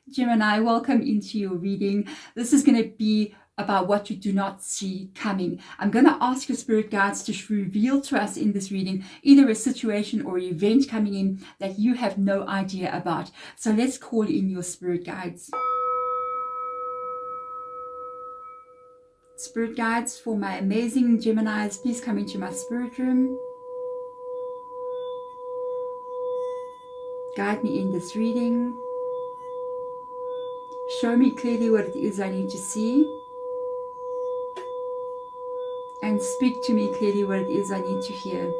Gemini, welcome into your reading. This is going to be about what you do not see coming. I'm going to ask your spirit guides to reveal to us in this reading either a situation or event coming in that you have no idea about. So let's call in your spirit guides. Spirit guides for my amazing Geminis, please come into my spirit room. Guide me in this reading. Show me clearly what it is I need to see. And speak to me clearly what it is I need to hear.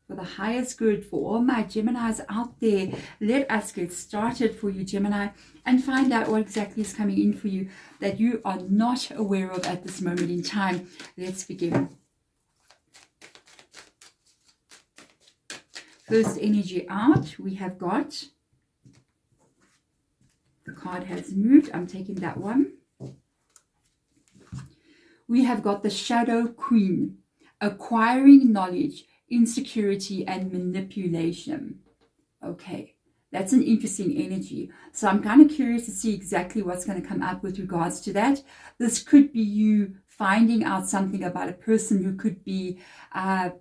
For the highest good for all my Geminis out there, let us get started for you, Gemini, and find out what exactly is coming in for you that you are not aware of at this moment in time. Let's begin. First energy out, we have got, the card has moved, I'm taking that one. We have got the Shadow Queen, acquiring knowledge, insecurity and manipulation. Okay, that's an interesting energy. So I'm kind of curious to see exactly what's going to come up with regards to that. This could be you finding out something about a person who could be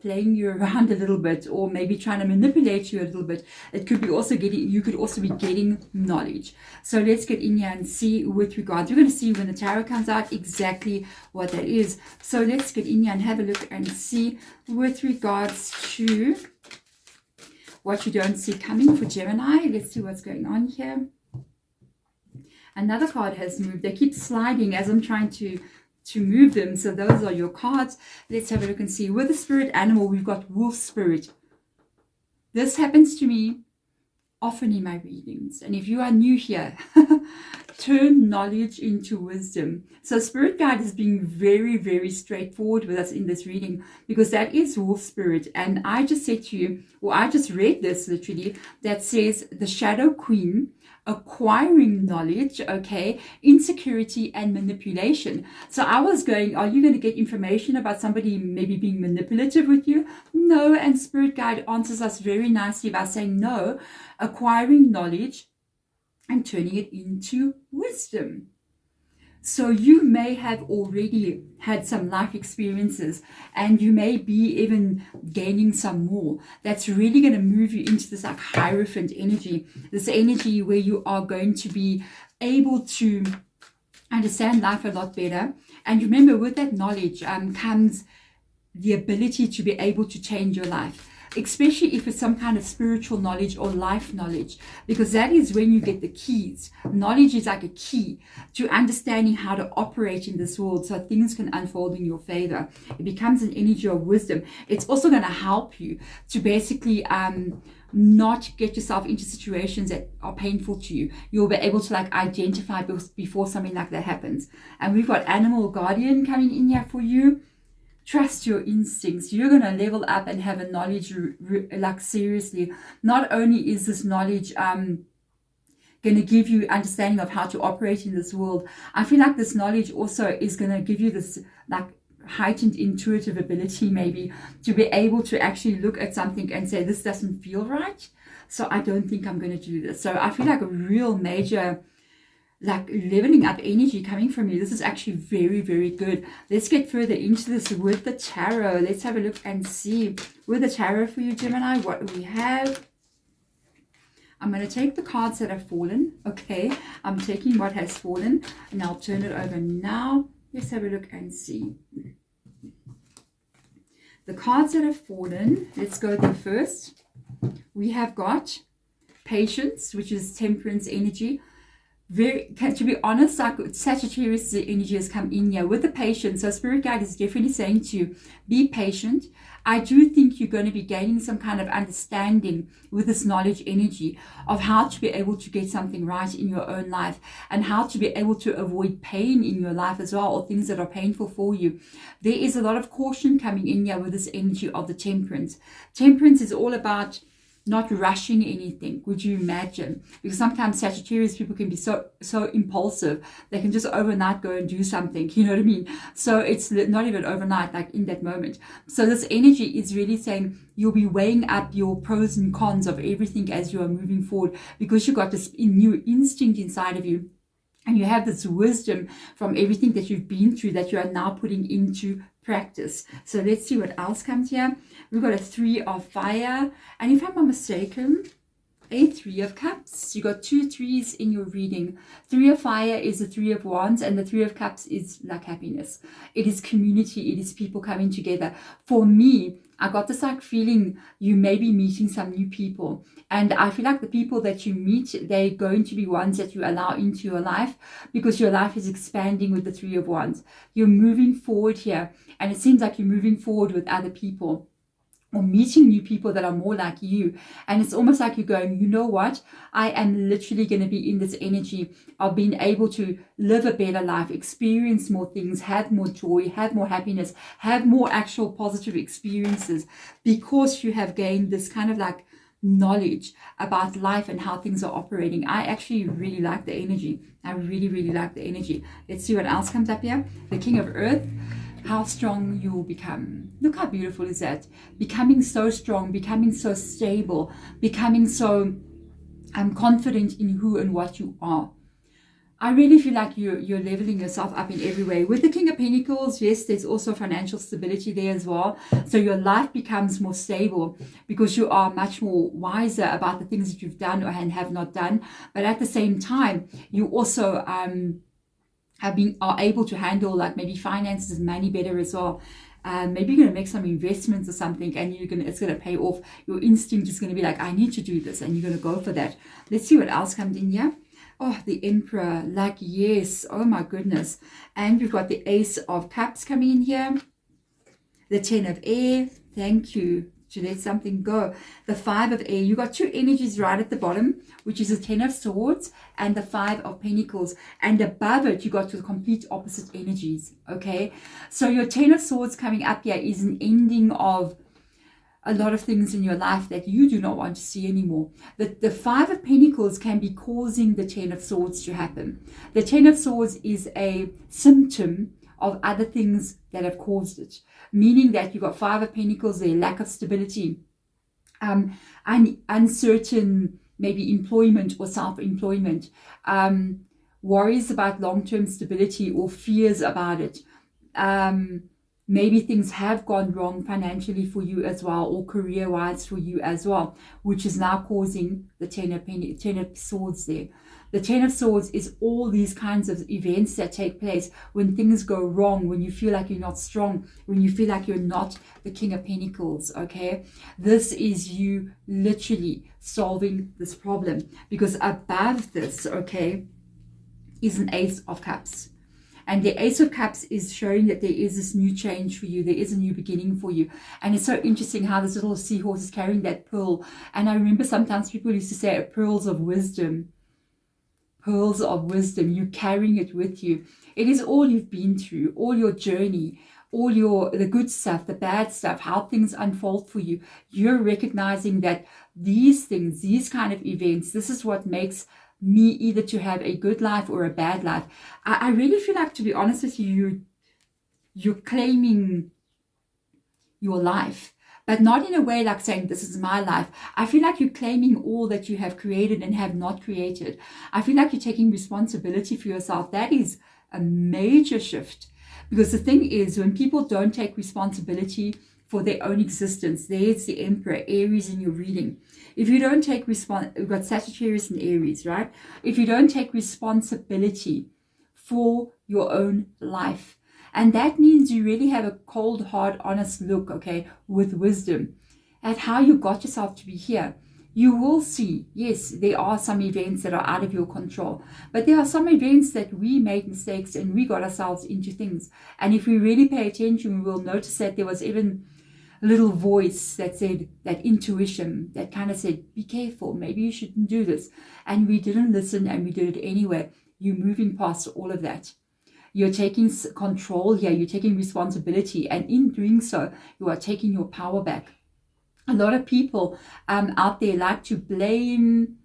playing you around a little bit, or maybe trying to manipulate you a little bit. It could be also you could also be getting knowledge. So let's get in here and see with regards. We're going to see when the tarot comes out exactly what that is. So let's get in here and have a look and see with regards to what you don't see coming for Gemini. Let's see what's going on here. Another card has moved. They keep sliding as I'm trying to move them. So those are your cards. Let's have a look and see. With the spirit animal, we've got wolf spirit. This happens to me often in my readings. And if you are new here, turn knowledge into wisdom. So spirit guide is being very, very straightforward with us in this reading, because that is wolf spirit. And I just said to you, or I just read this literally, that says the Shadow Queen, acquiring knowledge, okay, insecurity and manipulation. So I was going, are you going to get information about somebody maybe being manipulative with you? No. And spirit guide answers us very nicely by saying no, acquiring knowledge and turning it into wisdom. So you may have already had some life experiences, and you may be even gaining some more. That's really going to move you into this like Hierophant energy, this energy where you are going to be able to understand life a lot better. And remember, with that knowledge comes the ability to be able to change your life, especially if it's some kind of spiritual knowledge or life knowledge, because that is when you get the keys. Knowledge is like a key to understanding how to operate in this world so things can unfold in your favor. It becomes an energy of wisdom. It's also going to help you to basically not get yourself into situations that are painful to you. You'll be able to like identify before something like that happens. And we've got Animal Guardian coming in here for you. Trust your instincts. You're going to level up and have a knowledge, like seriously. Not only is this knowledge going to give you understanding of how to operate in this world, I feel like this knowledge also is going to give you this like heightened intuitive ability maybe to be able to actually look at something and say, this doesn't feel right, so I don't think I'm going to do this. So I feel like a real major like leveling up energy coming from you. This is actually very, very good. Let's get further into this with the tarot. Let's have a look and see with the tarot for you, Gemini, what we have. I'm going to take the cards that have fallen. Okay, I'm taking what has fallen and I'll turn it over now. Let's have a look and see. The cards that have fallen, let's go there first. We have got Patience, which is Temperance energy. To be honest, like Sagittarius energy has come in here with the patience. So spirit guide is definitely saying to you, be patient. I do think you're going to be gaining some kind of understanding with this knowledge energy of how to be able to get something right in your own life, and how to be able to avoid pain in your life as well, or things that are painful for you. There is a lot of caution coming in here with this energy of the Temperance. Temperance is all about not rushing anything. Would you imagine? Because sometimes Sagittarius people can be so impulsive. They can just overnight go and do something, you know what I mean? So it's not even overnight, like in that moment. So this energy is really saying you'll be weighing up your pros and cons of everything as you are moving forward, because you got this new instinct inside of you. And you have this wisdom from everything that you've been through that you are now putting into practice. So let's see what else comes here. We've got a 3 of fire. And if I'm not mistaken, a 3 of cups. You got 2 3s in your reading. 3 of fire is the 3 of wands, and the 3 of cups is like happiness. It is community. It is people coming together. For me, I got this like feeling you may be meeting some new people. And I feel like the people that you meet, they're going to be ones that you allow into your life, because your life is expanding with the 3 of wands. You're moving forward here, and it seems like you're moving forward with other people, or meeting new people that are more like you. And it's almost like you're going, you know what? I am literally going to be in this energy of being able to live a better life, experience more things, have more joy, have more happiness, have more actual positive experiences, because you have gained this kind of like knowledge about life and how things are operating. I actually really like the energy. I really like the energy. Let's see what else comes up here. The King of Earth. How strong you will become. Look how beautiful is that. Becoming so strong, becoming so stable, becoming so confident in who and what you are. I really feel like you're leveling yourself up in every way. With the King of Pentacles, yes, there's also financial stability there as well. So your life becomes more stable because you are much more wiser about the things that you've done or have not done. But at the same time, you also are able to handle like maybe finances and money better as well. Maybe you're going to make some investments or something, and it's going to pay off. Your instinct is going to be like, I need to do this, and you're going to go for that. Let's see what else comes in here. Oh, the Emperor, like, yes, oh my goodness. And we've got the Ace of Cups coming in here. The 10 of Air, thank you. To let something go. The 5 of Air, you got 2 energies right at the bottom, which is the 10 of Swords and the 5 of Pentacles. And above it, you got the complete opposite energies, okay? So your 10 of Swords coming up here is an ending of a lot of things in your life that you do not want to see anymore. The 5 of Pentacles can be causing the 10 of Swords to happen. The 10 of Swords is a symptom of other things that have caused it, meaning that you've got 5 of Pentacles there, lack of stability, uncertain maybe employment or self-employment, worries about long-term stability or fears about it. Maybe things have gone wrong financially for you as well, or career-wise for you as well, which is now causing the 10 of Swords there. The 10 of Swords is all these kinds of events that take place when things go wrong, when you feel like you're not strong, when you feel like you're not the King of Pentacles, okay? This is you literally solving this problem, because above this, okay, is an Ace of Cups. And the Ace of Cups is showing that there is this new change for you. There is a new beginning for you. And it's so interesting how this little seahorse is carrying that pearl. And I remember sometimes people used to say pearls of wisdom. Pearls of wisdom. You're carrying it with you. It is all you've been through, all your journey, all the good stuff, the bad stuff, how things unfold for you. You're recognizing that these things, these kind of events, this is what makes me either to have a good life or a bad life. I really feel like, to be honest with you, you're claiming your life, but not in a way like saying this is my life. I feel like you're claiming all that you have created and have not created. I feel like you're taking responsibility for yourself. That is a major shift, because the thing is, when people don't take responsibility for their own existence, there's the Emperor, Aries in your reading. If you don't take we've got Sagittarius and Aries, right? If you don't take responsibility for your own life, and that means you really have a cold, hard, honest look, okay, with wisdom at how you got yourself to be here. You will see, yes, there are some events that are out of your control, but there are some events that we made mistakes and we got ourselves into things. And if we really pay attention, we will notice that there was even a little voice that said, that intuition that kind of said, be careful, maybe you shouldn't do this. And we didn't listen, and we did it anyway. You're moving past all of that. You're taking control here. You're taking responsibility. And in doing so, you are taking your power back. A lot of people out there like to blame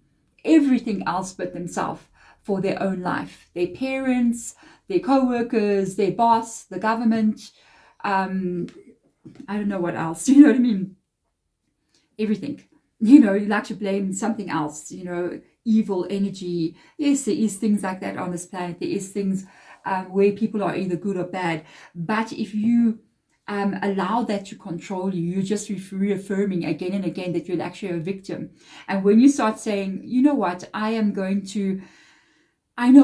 everything else but themselves for their own life. Their parents, their co-workers, their boss, the government, I don't know what else, you know what I mean? Everything. You know, you like to blame something else, you know, evil energy. Yes, there is things like that on this planet. There is things where people are either good or bad. But if you allow that to control you, you're just reaffirming again and again that you're actually a victim. And when you start saying, you know what, I know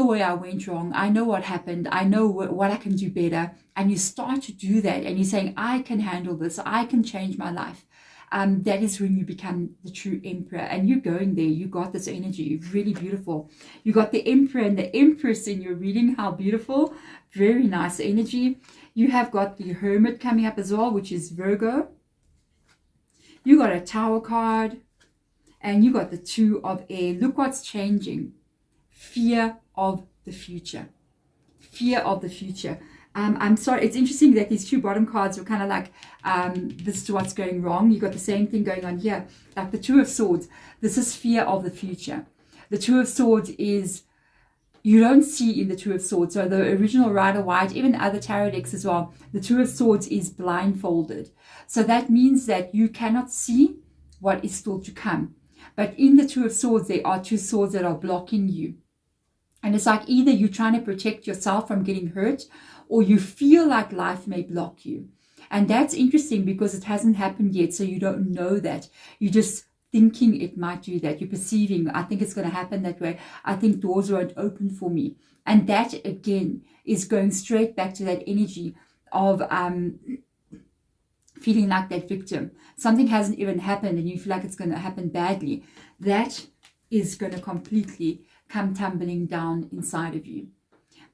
where I went wrong. I know what happened. I know what I can do better. And you start to do that and you're saying, I can handle this. I can change my life. That is when you become the true emperor, and you're going there. You got this energy, really beautiful. You got the emperor and the empress in your reading. How beautiful. Very nice energy. You have got the hermit coming up as well, which is Virgo. You got a tower card, and you got the two of air. Look what's changing. Fear of the future. Fear of the future. I'm sorry, it's interesting that these two bottom cards were kind of like, this is what's going wrong. You got the same thing going on here, like the Two of Swords. This is fear of the future. The Two of Swords is, you don't see in the Two of Swords. So the original Rider White, even other tarot decks as well, the Two of Swords is blindfolded. So that means that you cannot see what is still to come. But in the Two of Swords, there are two swords that are blocking you. And it's like either you're trying to protect yourself from getting hurt, or you feel like life may block you. And that's interesting because it hasn't happened yet, so you don't know that. You're just thinking it might do that. You're perceiving, I think it's going to happen that way. I think doors won't open for me. And that, again, is going straight back to that energy of feeling like that victim. Something hasn't even happened and you feel like it's going to happen badly. That is going to completely come tumbling down inside of you.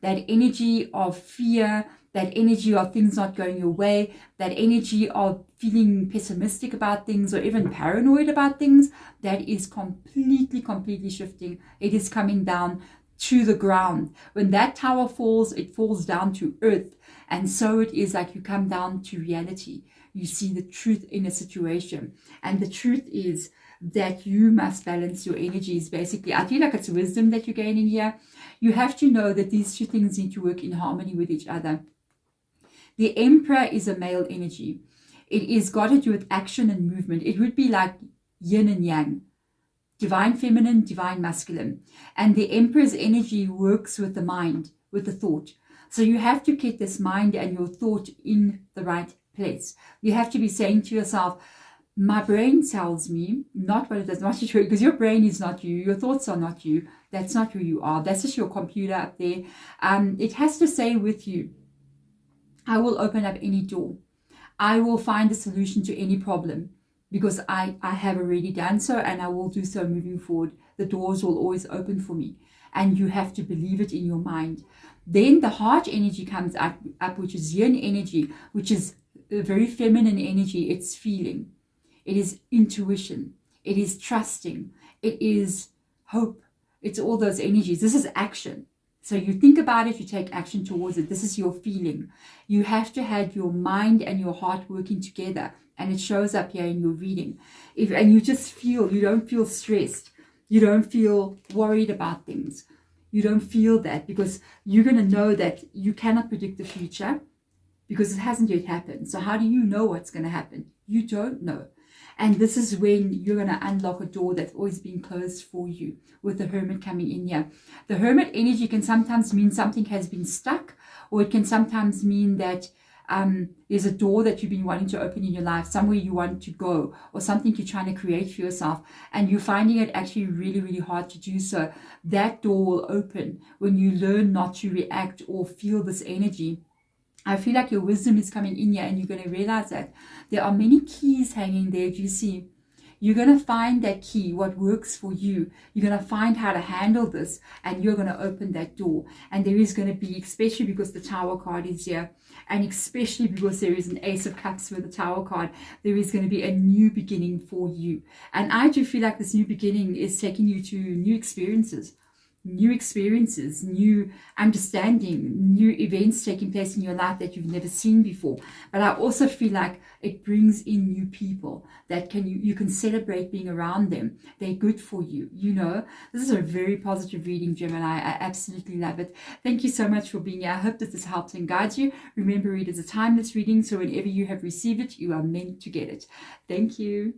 That energy of fear, that energy of things not going your way, that energy of feeling pessimistic about things or even paranoid about things, that is completely shifting. It is coming down to the ground. When that tower falls, it falls down to earth. And so it is like you come down to reality. You see the truth in a situation. And the truth is that you must balance your energies. Basically, I feel like it's wisdom that you're gaining here. You have to know that these two things need to work in harmony with each other. The Emperor is a male energy. It is got to do with action and movement. It would be like yin and yang, divine feminine, divine masculine. And the Emperor's energy works with the mind, with the thought. So you have to keep this mind and your thought in the right place. You have to be saying to yourself, my brain tells me not what it does, not true, because your brain is not you. Your thoughts are not you. That's not who you are. That's just your computer up there. It has to say with you, I will open up any door. I will find a solution to any problem because I have already done so, and I will do so moving forward. The doors will always open for me, and you have to believe it in your mind. Then the heart energy comes up, which is yin energy, which is a very feminine energy. It's feeling. It is intuition. It is trusting. It is hope. It's all those energies. This is action. So you think about it, you take action towards it. This is your feeling. You have to have your mind and your heart working together. And it shows up here in your reading. And you just feel, you don't feel stressed. You don't feel worried about things. You don't feel that because you're going to know that you cannot predict the future because it hasn't yet happened. So how do you know what's going to happen? You don't know. And this is when you're going to unlock a door that's always been closed for you with the Hermit coming in here. The Hermit energy can sometimes mean something has been stuck, or it can sometimes mean that there's a door that you've been wanting to open in your life, somewhere you want to go, or something you're trying to create for yourself, and you're finding it actually really hard to do so. That door will open when you learn not to react or feel this energy. I feel like your wisdom is coming in here, and you're going to realize that there are many keys hanging there. Do you see? You're going to find that key, what works for you. You're going to find how to handle this, and you're going to open that door. And there is going to be, especially because the Tower card is here, and especially because there is an Ace of Cups with the Tower card, there is going to be a new beginning for you. And I do feel like this new beginning is taking you to new experiences, new experiences, new understanding, new events taking place in your life that you've never seen before. But I also feel like it brings in new people that you can celebrate being around them. They're good for you. You know, this is a very positive reading, Gemini. I absolutely love it. Thank you so much for being here. I hope that this helps and guides you. Remember, it is a timeless reading, so whenever you have received it, you are meant to get it. Thank you.